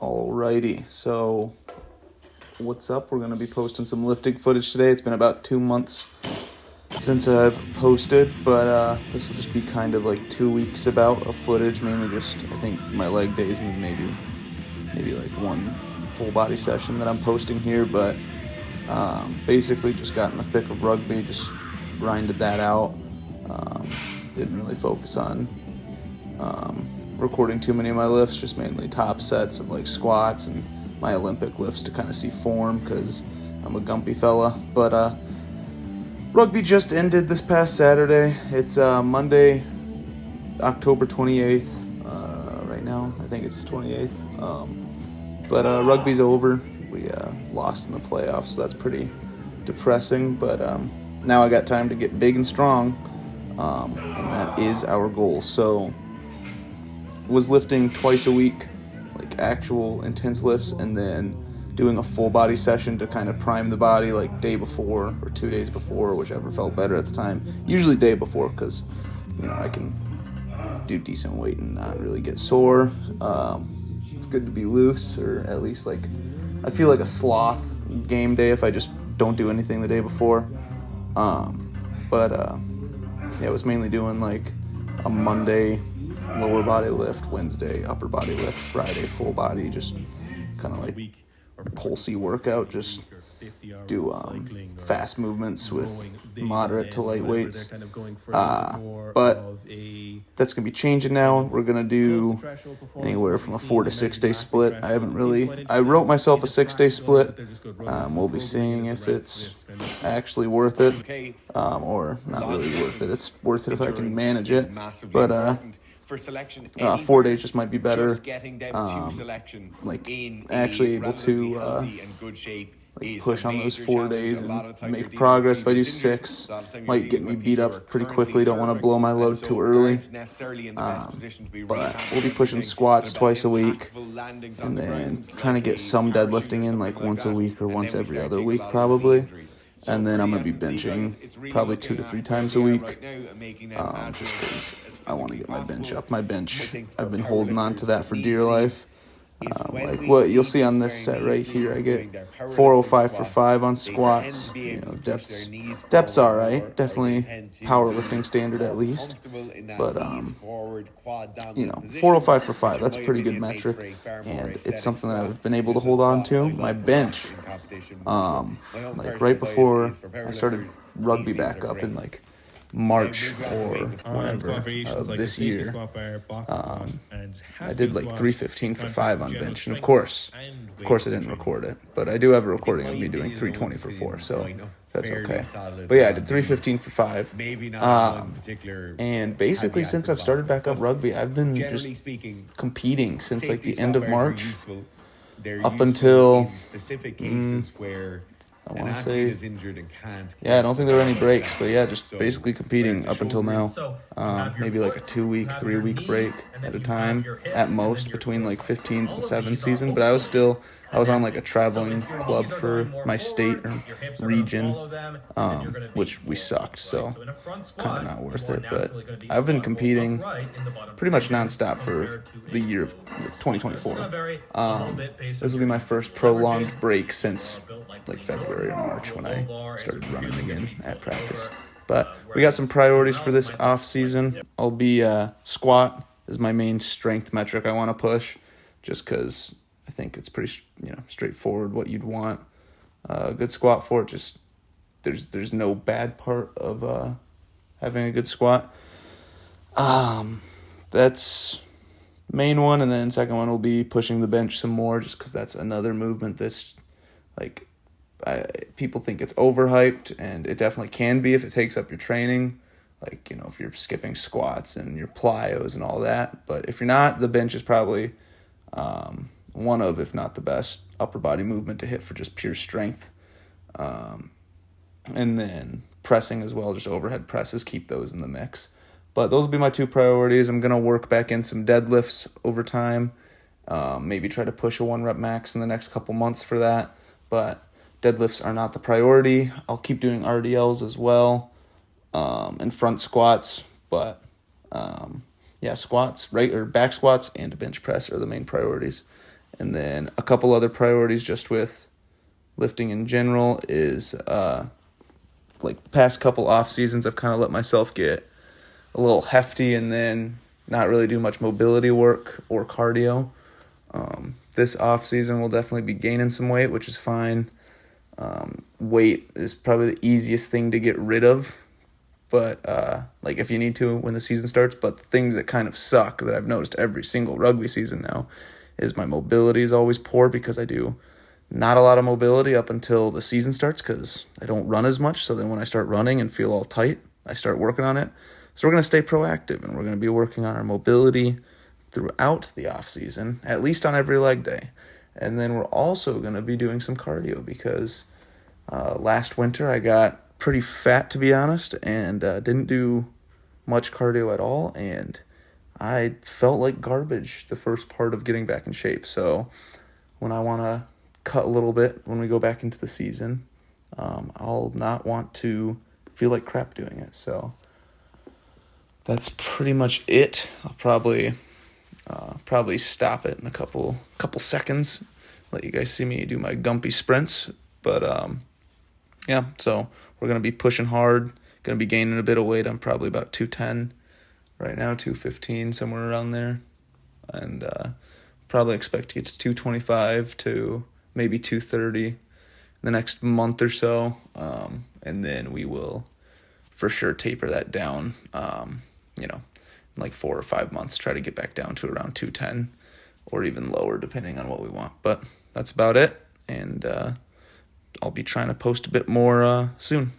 Alrighty, so what's up? We're going to be posting some lifting footage today. It's been about 2 months since I've posted, but this will just be kind of like 2 weeks about of footage, mainly just, I think, my leg days and then maybe like one full body session that I'm posting here, but basically just got in the thick of rugby, just grinded that out. Didn't really focus on recording too many of my lifts, just mainly top sets of like squats and my Olympic lifts to kind of see form because I'm a gumpy fella. But rugby just ended this past Saturday. It's Monday, October 28th. Right now, I think it's 28th. But rugby's over. We lost in the playoffs, so that's pretty depressing. But now I got time to get big and strong, and that is our goal. So was lifting twice a week, like actual intense lifts, and then doing a full body session to kind of prime the body like day before or 2 days before, or whichever felt better at the time. Usually day before because, I can do decent weight and not really get sore. It's good to be loose, or at least like I feel like a sloth game day if I just don't do anything the day before. It was mainly doing like a Monday lower body lift, Wednesday upper body lift, Friday full body, just kind of like pulsey workout, just do fast movements with moderate to light weights. But that's going to be changing now. We're going to do anywhere from a 4 to 6 day split. I wrote myself a 6 day split. We'll be seeing if it's actually worth it, or not really worth it. It's worth it if I can manage it. But 4 days just might be better. Actually able to push on those 4 days and make progress. If I do 6, might get me beat up pretty quickly. Don't want to blow my load too early. But we'll be pushing squats twice a week, and then trying to get some deadlifting in like once a week or once every other week probably. And then I'm going to be benching probably 2 to 3 times a week, just because I want to get my bench up. My bench, I've been holding on to that for dear life. Like what you'll see on this set right here, I get 405 for 5 on squats. Depth's all right, definitely powerlifting standard at least. But 405 for 5, that's a pretty good metric, and it's something that I've been able to hold on to. My bench, like right before I started rugby back up in like March or whenever of this year, I did like 315 for 5 on bench, and of course I didn't record it, but I do have a recording of me doing 320 for 4, so that's okay. But yeah, I did 315 for 5, and basically since I've started back up rugby, I've been just competing since like the end of March up until I want to say, I don't think there were any breaks, but yeah, just basically competing up until now. Maybe like a 2 week, 3 week break at a time at most between like 15s and 7 season. But I was on like a traveling club for my state or region, which we sucked, so kind of not worth it. But I've been competing pretty much nonstop for the year of 2024. This will be my first prolonged break since like February or March when I started running again at practice. But we got some priorities for this off season. I'll be squat is my main strength metric I want to push, just because I think it's pretty straightforward what you'd want a good squat for. Just there's no bad part of having a good squat. That's main one, and then second one will be pushing the bench some more, just because that's another movement that's like people think it's overhyped, and it definitely can be if it takes up your training, like if you're skipping squats and your plyos and all that. But if you're not, the bench is probably one of, if not the best, upper body movement to hit for just pure strength. And then pressing as well, just overhead presses, keep those in the mix. But those will be my 2 priorities. I'm going to work back in some deadlifts over time, maybe try to push a 1 rep max in the next couple months for that, but deadlifts are not the priority. I'll keep doing RDLs as well, and front squats, but squats, right, or back squats and a bench press are the main priorities. And then a couple other priorities just with lifting in general is like past couple off seasons I've kind of let myself get a little hefty and then not really do much mobility work or cardio. This off season will definitely be gaining some weight, which is fine. Weight is probably the easiest thing to get rid of, but like if you need to when the season starts. But the things that kind of suck that I've noticed every single rugby season now is my mobility is always poor because I do not a lot of mobility up until the season starts because I don't run as much. So then when I start running and feel all tight, I start working on it. So we're going to stay proactive and we're going to be working on our mobility throughout the off season, at least on every leg day. And then we're also going to be doing some cardio because last winter I got pretty fat, to be honest, and didn't do much cardio at all. And I felt like garbage the first part of getting back in shape. So when I want to cut a little bit when we go back into the season, I'll not want to feel like crap doing it. So that's pretty much it. I'll probably stop it in a couple seconds, let you guys see me do my gumpy sprints. But yeah, so we're going to be pushing hard, going to be gaining a bit of weight. I'm probably about 210 right now, 215, somewhere around there. And probably expect to get to 225 to maybe 230 in the next month or so. And then we will for sure taper that down, in like 4 or 5 months, try to get back down to around 210 or even lower depending on what we want. But that's about it. And I'll be trying to post a bit more soon.